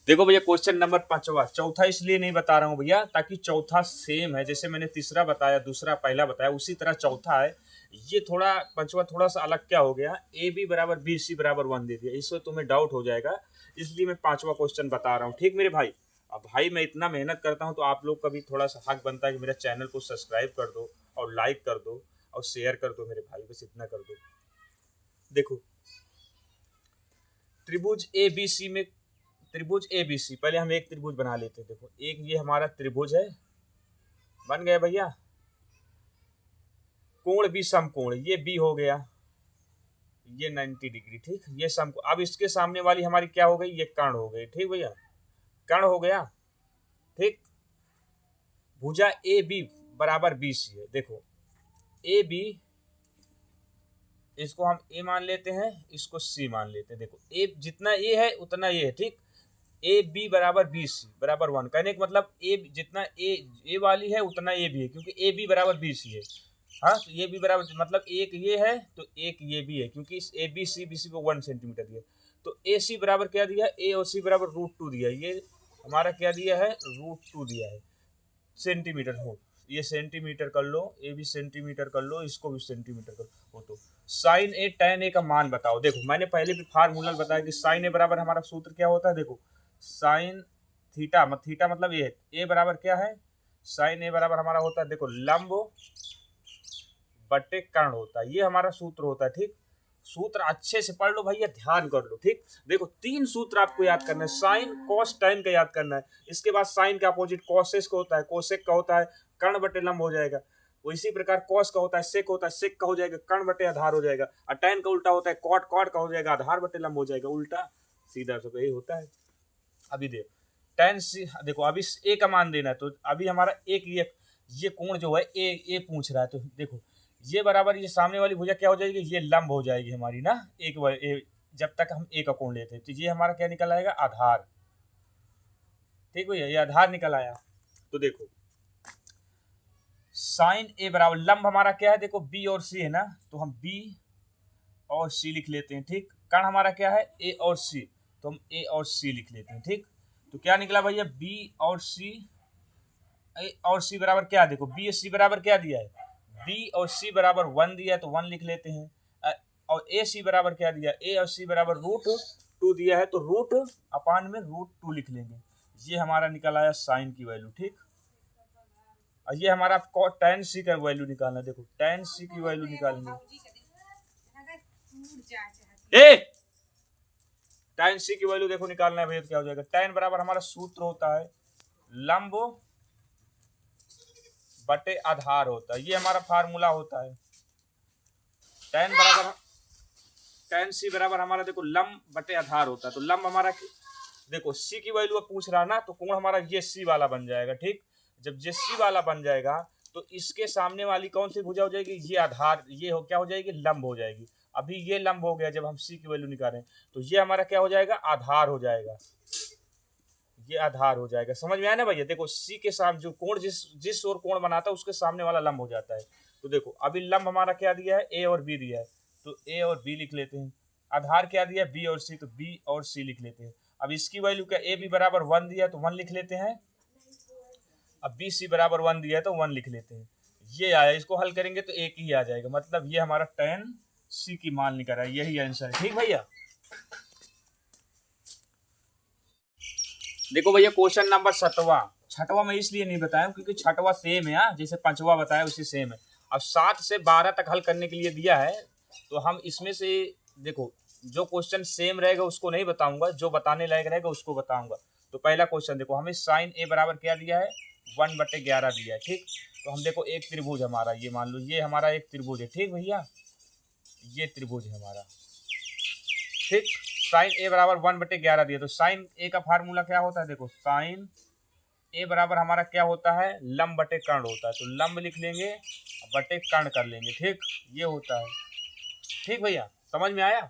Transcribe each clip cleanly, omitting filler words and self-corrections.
देखो भैया question number 5वां, चौथा इसलिए नहीं बता रहा हूँ भैया ताकि चौथा सेम है, जैसे मैंने तीसरा बताया, दूसरा पहला बताया, उसी तरह चौथा है। ये थोड़ा 5वां थोड़ा सा अलग क्या हो गया, ए बी बराबर बी सी बराबर 1 दे दिया, इससे तुम्हें डाउट हो जाएगा, इसलिए मैं 5वां क्वेश्चन बता रहा हूँ। ठीक मेरे भाई, अब भाई मैं इतना मेहनत करता हूँ तो आप लोग का भी थोड़ा सा हक बनता है कि मेरा चैनल को सब्सक्राइब कर दो और लाइक कर दो और शेयर कर दो मेरे भाई, बस इतना कर दो। देखो त्रिभुज ए बी सी में, त्रिभुज ए बी सी, पहले हम एक त्रिभुज बना लेते हैं। देखो एक ये हमारा त्रिभुज है, बन गया भैया। कोण भी समकोण, ये बी हो गया, ये 90 डिग्री, ठीक, ये समकोण। अब इसके सामने वाली हमारी क्या हो गई, ये कर्ण हो गई, ठीक भैया, कर्ण हो गया, ठीक। भुजा ए बी बराबर बी सी है। देखो ए बी, इसको हम ए मान लेते हैं, इसको सी मान लेते हैं। देखो ए जितना ए है उतना ए है, ठीक। ए बी बराबर बी सी बराबर 1, कहने का मतलब ए जितना ए वाली है उतना ए भी है, क्योंकि ए बी बराबर बी सी है। हाँ, तो ये भी बराबर मतलब एक ये है तो एक ये भी है, क्योंकि इस ए बी सी को 1 सेंटीमीटर दिया। तो ए सी बराबर क्या दिया, ए और सी बराबर √2 दिया, ये हमारा क्या दिया है, √2 दिया है सेंटीमीटर हो। ये सेंटीमीटर कर लो, ये भी सेंटीमीटर कर लो, इसको भी सेंटीमीटर कर लो। तो साइन ए tan ए का मान बताओ। देखो मैंने पहले भी फार्मूला बताया कि साइन ए बराबर हमारा सूत्र क्या होता है। देखो साइन थीटा, थीटा मतलब ए बराबर क्या है, साइन ए बराबर हमारा होता है, देखो लंब बटे कर्ण होता है, ये हमारा सूत्र होता है, ठीक। सूत्र अच्छे से पढ़ लो भैया, ध्यान कर लो, ठीक। देखो 3 सूत्र आपको याद करना है, साइन कॉस tan का याद करना है, इसके बाद साइन का अपोजिट कॉसेस का होता है, कोसेक का होता है, कर्ण बटे लंब हो जाएगा। वो इसी प्रकार कॉस का होता है, सेक होता है, सेक का हो जाएगा कर्ण बटे आधार हो जाएगा, और tan का उल्टा होता है कॉट, कॉट का हो जाएगा आधार बटे लंब हो जाएगा, उल्टा सीधा सब यही होता है। अभी देखो tan सी, देखो अभी ए का मान देना है, तो अभी हमारा एक ये कोण जो है ए पूछ रहा है, तो देखो ये बराबर ये सामने वाली भुजा क्या हो जाएगी, ये लंब हो जाएगी हमारी ना, जब तक हम ए का कोण लेते हैं, तो ये हमारा क्या निकल आएगा, आधार, ठीक भैया, ये आधार निकल आया। तो देखो साइन ए बराबर लंब हमारा क्या है, देखो बी और सी है ना, तो हम बी और सी लिख लेते हैं, ठीक। कर्ण हमारा क्या है, ए और सी, तो हम ए और सी लिख लेते हैं, ठीक। तो क्या निकला भैया, बी और सी, ए और सी बराबर क्या, देखो बी और सी बराबर क्या दिया है, बी और सी बराबर 1 दिया है, तो 1 लिख लेते हैं। और ए सी बराबर क्या दिया, ए और सी बराबर √2 दिया है, तो रूट अपान में √2 लिख लेंगे। ये हमारा निकल आया साइन की वैल्यू, ठीक। और ये हमारा tan सी का वैल्यू निकालना है। देखो tan सी की वैल्यू निकालेंगे, tan सी की वैल्यू देखो निकालना है भैया, तो क्या हो जाएगा, tan बराबर हमारा सूत्र होता है लंब बटे आधार होता है, ये हमारा फार्मूला होता है। tan सी बराबर हमारा देखो लंब बटे आधार होता है, तो लंब हमारा देखो सी की वैल्यू पूछ रहा ना, तो कोण हमारा ये सी वाला बन जाएगा, ठीक। जब ये सी वाला बन जाएगा तो इसके सामने वाली कौन सी भुजा हो जाएगी, ये आधार, ये हो क्या हो जाएगी, लंब हो जाएगी। अभी ये लंब हो गया, जब हम सी की वैल्यू निकालें तो ये हमारा क्या हो जाएगा, आधार हो जाएगा, ये आधार हो जाएगा। समझ में आया ना भैया, देखो सी के सामने जो कोण जिस ओर कोण बनाता है उसके सामने वाला लंब हो जाता है। तो देखो अभी लंब हमारा क्या दिया है, ए और बी दिया है, तो ए और बी लिख लेते हैं। आधार क्या दिया है, बी और सी, तो बी और सी लिख लेते हैं। अब इसकी वैल्यू क्या, ए बी बराबर 1 दिया है, तो 1 लिख लेते हैं। अब बी सी बराबर 1 दिया है, तो 1 लिख लेते हैं। ये आया, इसको हल करेंगे तो एक ही आ जाएगा, मतलब ये हमारा tan सी की मान निकल रहा है, यही आंसर है, ठीक भैया। देखो भैया क्वेश्चन नंबर 7वां, छठवां मैं इसलिए नहीं बताया क्योंकि छठवां सेम है, जैसे 5वां बताया उसी सेम है। अब 7 से 12 तक हल करने के लिए दिया है, तो हम इसमें से देखो जो क्वेश्चन सेम रहेगा उसको नहीं बताऊंगा, जो बताने लायक रहेगा उसको बताऊंगा। तो पहला क्वेश्चन देखो, हमें साइन ए बराबर क्या दिया है, 1/11 दिया है, ठीक। तो हम देखो एक त्रिभुज हमारा, ये मान लो ये हमारा एक त्रिभुज है, ठीक भैया, ये त्रिभुज है हमारा, ठीक। साइन ए बराबर 1/11 दिया, तो साइन ए का फार्मूला क्या होता है, देखो साइन ए बराबर हमारा क्या होता है, लंब बटे कर्ण होता है, तो लंब लिख लेंगे बटे कर्ण कर लेंगे, ठीक, ये होता है, ठीक भैया, समझ में आया।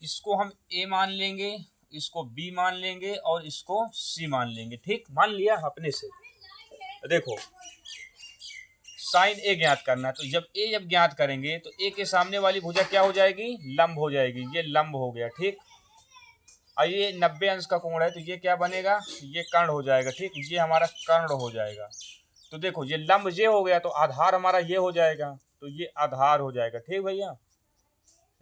इसको हम ए मान लेंगे, इसको बी मान लेंगे और इसको सी मान लेंगे, ठीक, मान लिया अपने से। देखो साइन ए ज्ञात करना है, तो जब ज्ञात करेंगे तो ए के सामने वाली भुजा क्या हो जाएगी, लंब हो जाएगी, ये लंब हो गया, ठीक। और ये 90 अंश का कोण है, तो ये क्या बनेगा, ये कर्ण हो जाएगा। ठीक, ये हमारा कर्ण हो जाएगा। तो देखो ये लंब ये हो गया, तो आधार हमारा ये हो जाएगा, तो ये आधार हो जाएगा। ठीक भैया,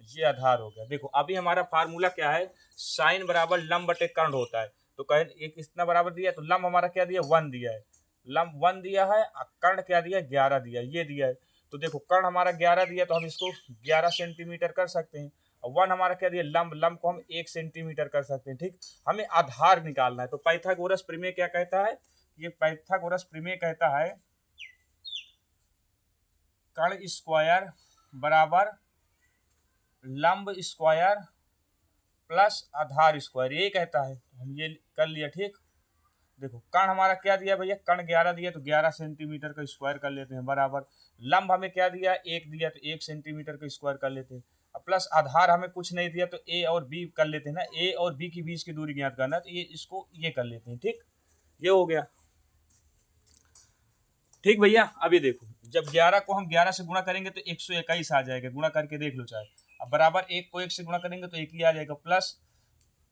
ये आधार हो गया। देखो अभी हमारा फार्मूला क्या है, साइन बराबर लंब बटे कर्ण होता है। तो कहीं एक इतना बराबर दिया, तो लंब हमारा क्या दिया, 1 दिया है, लंब 1 दिया है, और कर्ण क्या दिया, 11 दिया, ये दिया है। तो देखो कर्ण हमारा 11 दिया, तो हम इसको 11 सेंटीमीटर कर सकते हैं। और 1 हमारा क्या दिया, लंब, लंब को हम 1 सेंटीमीटर कर सकते हैं। ठीक, हमें आधार निकालना है। तो पाइथागोरस प्रमेय क्या कहता है, ये पाइथागोरस प्रमेय कहता है कर्ण स्क्वायर बराबर लंब स्क्वायर प्लस आधार स्क्वायर, ये कहता है। हम ये कर लिया। ठीक, देखो कर्ण हमारा क्या दिया भैया, कर्ण 11 दिया, तो 11 सेंटीमीटर का स्क्वायर कर लेते हैं, बराबर लंब हमें क्या दिया, 1 दिया, तो 1 सेंटीमीटर का स्क्वायर कर लेते हैं। प्लस आधार हमें कुछ नहीं दिया, तो ए और बी कर लेते हैं ना, ए और बी के बीच की दूरी ज्ञात करना, तो ये इसको ये कर लेते हैं। ठीक, ये हो गया। ठीक भैया, अभी देखो जब 11 को हम 11 से गुणा करेंगे तो 121 आ जाएगा, गुणा करके देख लो चाहे। अब बराबर 1 को 1 से गुणा करेंगे तो 1 ही आ जाएगा, प्लस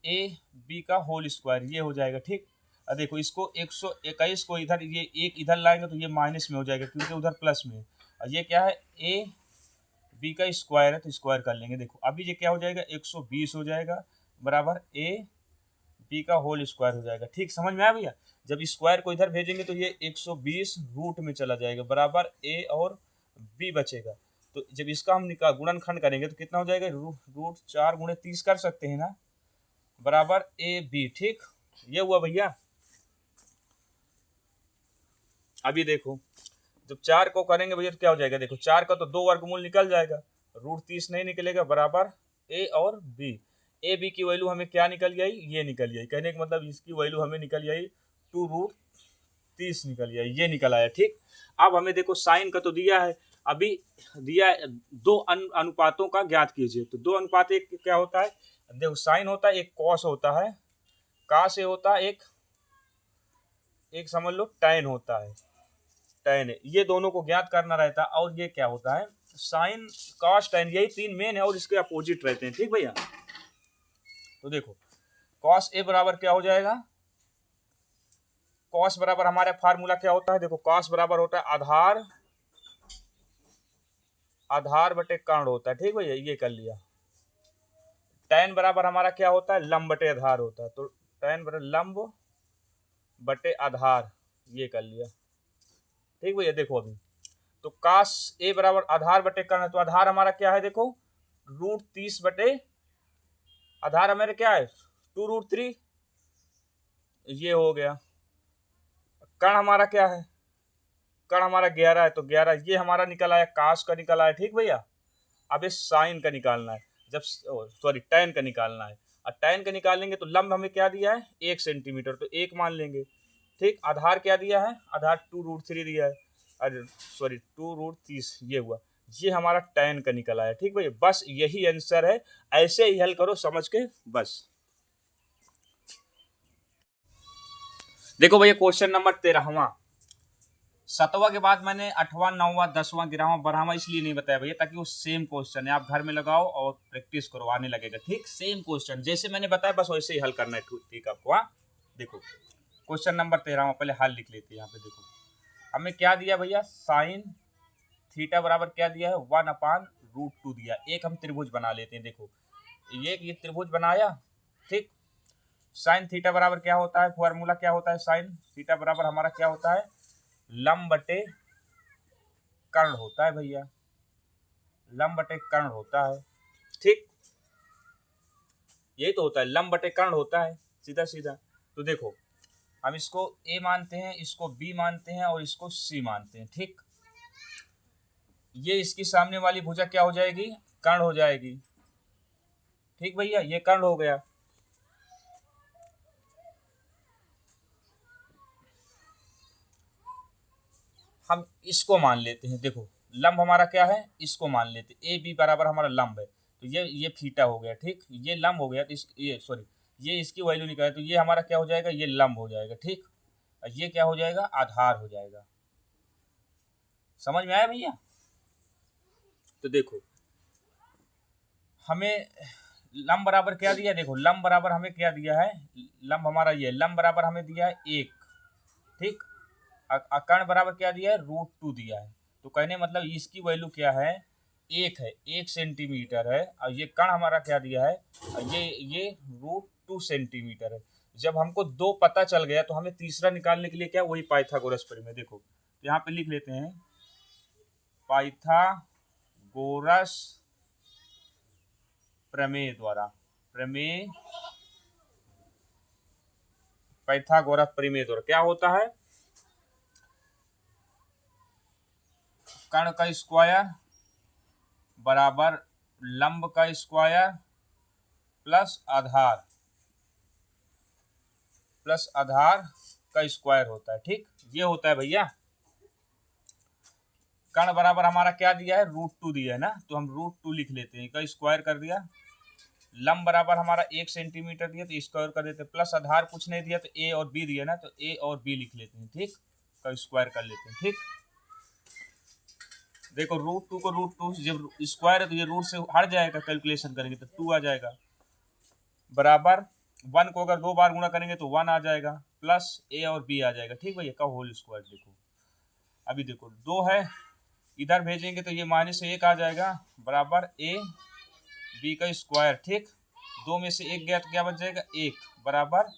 ए बी का होल स्क्वायर, ये हो जाएगा। ठीक, अब देखो इसको 121 को इधर, ये एक इधर लाएंगे तो ये माइनस में हो जाएगा, क्योंकि उधर प्लस में है। और ये क्या है, ए बी का स्क्वायर है, तो स्क्वायर कर लेंगे। देखो अभी ये क्या हो जाएगा, 120 हो जाएगा, बराबर ए बी का होल स्क्वायर हो जाएगा। ठीक, समझ में आया भैया। जब स्क्वायर को इधर भेजेंगे तो ये 120 रूट में चला जाएगा, बराबर ए और बी बचेगा। तो जब इसका हम गुणनखंड करेंगे तो कितना हो जाएगा, रूट 4 गुणे 30 कर सकते हैं ना, बराबर ए बी। ठीक, ये हुआ भैया। अभी देखो जब 4 को करेंगे भैया तो क्या हो जाएगा, देखो 4 का तो 2 वर्गमूल निकल जाएगा, रूट 30 नहीं निकलेगा, बराबर ए और बी। ए बी की वैल्यू हमें क्या निकल आई, ये निकल आई। कहने का मतलब इसकी वैल्यू हमें निकल आई 2 रूट 30 निकल आई, ये निकल आया। ठीक, अब हमें देखो साइन का तो दिया है, अभी दिया है 2 अनुपातों का ज्ञात कीजिए। तो 2 अनुपात, एक क्या होता है, देखो साइन होता है, एक कॉस होता है, का से होता है, एक समझ लो टैन होता है, टैन है, ये दोनों को ज्ञात करना रहता है। और ये क्या होता है, साइन कॉस टैन, यही 3 मेन है और इसके अपोजिट रहते हैं। ठीक भैया, तो देखो कॉस ए बराबर क्या हो जाएगा, कॉस बराबर हमारे फार्मूला क्या होता है, देखो कॉस बराबर होता है आधार बटे कर्ण होता है। ठीक भैया, ये कर लिया। टैन बराबर हमारा क्या होता है, लंब बटे आधार होता है, तो टैन बराबर लंब बटे आधार, ये कर लिया। ठीक भैया, देखो अभी तो काश ए बराबर आधार बटे कर्ण है, तो आधार हमारा क्या है, देखो रूट 30 बटे आधार हमारे क्या है 2 रूट 3, ये हो गया। कर्ण हमारा क्या है, कर्ण हमारा 11 है, तो 11 ये हमारा निकल आया, काश का निकल आया। ठीक भैया, अब इस साइन का निकालना है, जब सॉरी टैन का निकालना है। और टैन का निकालेंगे तो लंब हमें क्या दिया है, 1 सेंटीमीटर, तो 1 मान लेंगे। ठीक, आधार क्या दिया है, आधार 2 रूट 3 दिया है, अरे सॉरी 2 रूट 30, ये हुआ, ये हमारा टैन का निकल आया। ठीक भैया, बस यही आंसर है, ऐसे ही हल करो समझ के बस। देखो भैया क्वेश्चन नंबर 13वां, 7वां के बाद मैंने 8वां 9वां 10वां 11वां 12वां इसलिए नहीं बताया भैया, ताकि वो सेम क्वेश्चन है, आप घर में लगाओ और प्रैक्टिस करो, आने लगेगा। ठीक, सेम क्वेश्चन जैसे मैंने बताया बस वैसे ही हल करना है। ठीक आपको, हाँ देखो क्वेश्चन नंबर 13वां, पहले हल लिख लेते हैं। यहाँ पे देखो हमें क्या दिया भैया, साइन थीटा बराबर क्या दिया है, 1/√2 दिया। एक हम त्रिभुज बना लेते हैं। देखो ये त्रिभुज बनाया। ठीक, साइन थीटा बराबर क्या होता है, फॉर्मूला क्या होता है, साइन थीटा बराबर हमारा क्या होता है, लंब बटे कर्ण होता है भैया, लंब बटे कर्ण होता है। ठीक, यही तो होता है, लंब बटे कर्ण होता है, सीधा सीधा। तो देखो हम इसको ए मानते हैं, इसको बी मानते हैं और इसको सी मानते हैं। ठीक, ये इसकी सामने वाली भुजा क्या हो जाएगी, कर्ण हो जाएगी। ठीक भैया, ये कर्ण हो गया। हम इसको मान लेते हैं, देखो लंब हमारा क्या है, इसको मान लेते हैं, ए बी बराबर हमारा लंब है, तो ये थीटा हो गया। ठीक, ये लंब हो गया, तो ये सॉरी ये इसकी वैल्यू निकाले, तो ये हमारा क्या हो जाएगा, ये लंब हो जाएगा। ठीक, और ये क्या हो जाएगा, आधार हो जाएगा। समझ में आया भैया। तो देखो हमें लंब बराबर क्या दिया, देखो लंब बराबर हमें क्या दिया है, लंब हमारा ये लंब बराबर हमें दिया है 1, ठीक। कर्ण बराबर क्या दिया है, √2 दिया है। तो कहने मतलब इसकी वैल्यू क्या है, 1 है, 1 सेंटीमीटर है। और ये कर्ण हमारा क्या दिया है, ये √2 सेंटीमीटर है। जब हमको 2 पता चल गया तो हमें तीसरा निकालने के लिए क्या, वही पाइथागोरस प्रमेय। देखो यहाँ पे लिख लेते हैं, पाइथागोरस प्रमेय द्वारा, पाइथागोरस प्रमेय द्वारा क्या होता है, कर्ण का स्क्वायर बराबर लंब का स्क्वायर प्लस आधार का स्क्वायर होता है, ठीक। ये होता है भैया। कर्ण बराबर हमारा क्या दिया है, √2 दिया है ना, तो हम √2 लिख लेते हैं, का स्क्वायर कर दिया। लंब बराबर हमारा 1 सेंटीमीटर दिया तो स्क्वायर कर देते हैं, प्लस आधार कुछ नहीं दिया तो a और b दिया ना, तो a और b लिख लेते हैं, ठीक। का स्क्वायर कर लेते हैं, ठीक। देखो √2 को √2 जब स्क्वायर है तो ये रूट से हट जाएगा, कैलकुलेशन करेंगे तो 2 आ जाएगा, बराबर 1 को अगर 2 बार गुणा करेंगे तो 1 आ जाएगा, प्लस a और b आ जाएगा, ठीक भैया, का होल स्क्वायर। देखो अभी देखो 2 है, इधर भेजेंगे तो ये -1 आ जाएगा, बराबर a b का स्क्वायर, ठीक। 2 में से 1 गया तो क्या बच जाएगा, 1, बराबर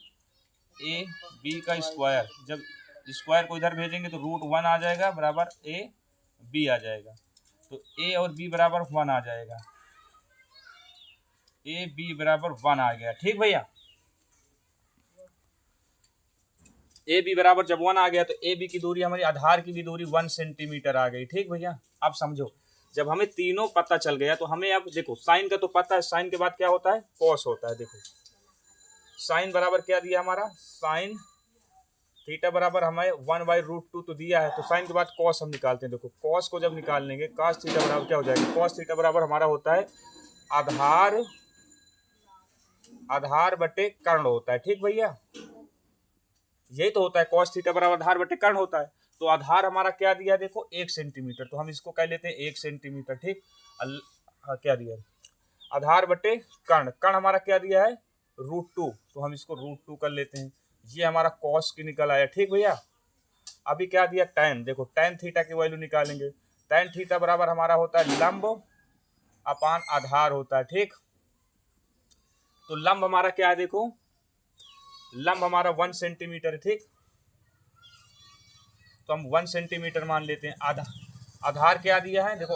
a b का स्क्वायर। जब स्क्वायर को इधर भेजेंगे तो √1 आ जाएगा, बराबर a b आ जाएगा। तो a और b बराबर 1 आ जाएगा, a b बराबर 1 आ गया, ठीक भैया। ए बी बराबर जब 1 आ गया तो ए बी की दूरी, हमारी आधार की भी दूरी 1 सेंटीमीटर आ गई, ठीक भैया। अब समझो, जब हमें तीनों पता चल गया तो हमें अब देखो साइन का तो पता है, साइन के बाद क्या होता है, कॉस होता है। देखो साइन बराबर क्या दिया हमारा, साइन थीटा बराबर हमें 1/√2 तो दिया है, तो साइन के बाद कॉस हम निकालते हैं। देखो कॉस को जब निकाल लेंगे, कॉस थीटा बराबर क्या हो जाएगा, कॉस थीटा बराबर हमारा होता है आधार बटे कर्ण होता है, ठीक भैया। यही तो होता है, कॉस थीटा बराबर आधार बटे कर्ण होता है। तो आधार हमारा क्या दिया, देखो 1 सेंटीमीटर, तो हम इसको कह लेते हैं 1 सेंटीमीटर, ठीक। क्या दिया, आधार बटे कर्ण, कर्ण हमारा क्या दिया है, √2, तो हम इसको √2 कर लेते हैं। ये हमारा कॉस की निकल आया, ठीक भैया। अभी क्या दिया, tan, देखो tan थीटा की वैल्यू निकालेंगे। tan थीटा बराबर हमारा होता है लंब अपान आधार होता है, ठीक। तो लंब हमारा क्या है, देखो लंब हमारा 1 सेंटीमीटर है, ठीक। तो हम 1 सेंटीमीटर मान लेते हैं। आधार क्या दिया है, देखो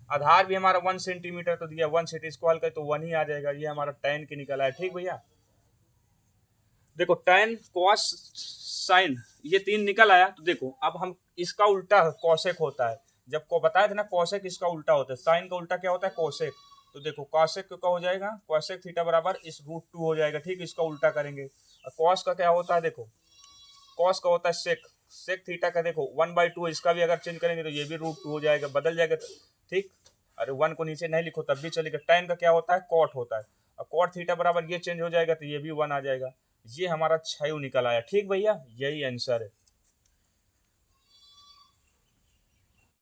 आधार भी हमारा 1 सेंटीमीटर तो दिया, 1 से इसको हल कर तो 1 ही आ जाएगा। ये हमारा tan की निकल आया, ठीक भैया। देखो tan cos sin ये 3 निकल आया। तो देखो अब हम इसका उल्टा कॉसेक होता है, जब को बताया था ना कॉसेक इसका उल्टा होता है, साइन का उल्टा क्या होता है, कॉसेक। तो देखो कॉसेक क्या हो जाएगा, कॉसेक थीटा बराबर इस √2 हो जाएगा, ठीक। इसका उल्टा करेंगे। और कॉस का क्या होता है, देखो कॉस का होता है सेक थीटा का, देखो 1/2, इसका भी अगर चेंज करेंगे तो ये भी √2 हो जाएगा, बदल जाएगा, ठीक। अरे 1 को नीचे नहीं लिखो तब भी चलेगा। tan का क्या होता है, कॉट होता है, और कॉट थीटा बराबर ये चेंज हो जाएगा तो ये भी 1 आ जाएगा। ये हमारा 6 निकल आया, ठीक भैया। यही आंसर है।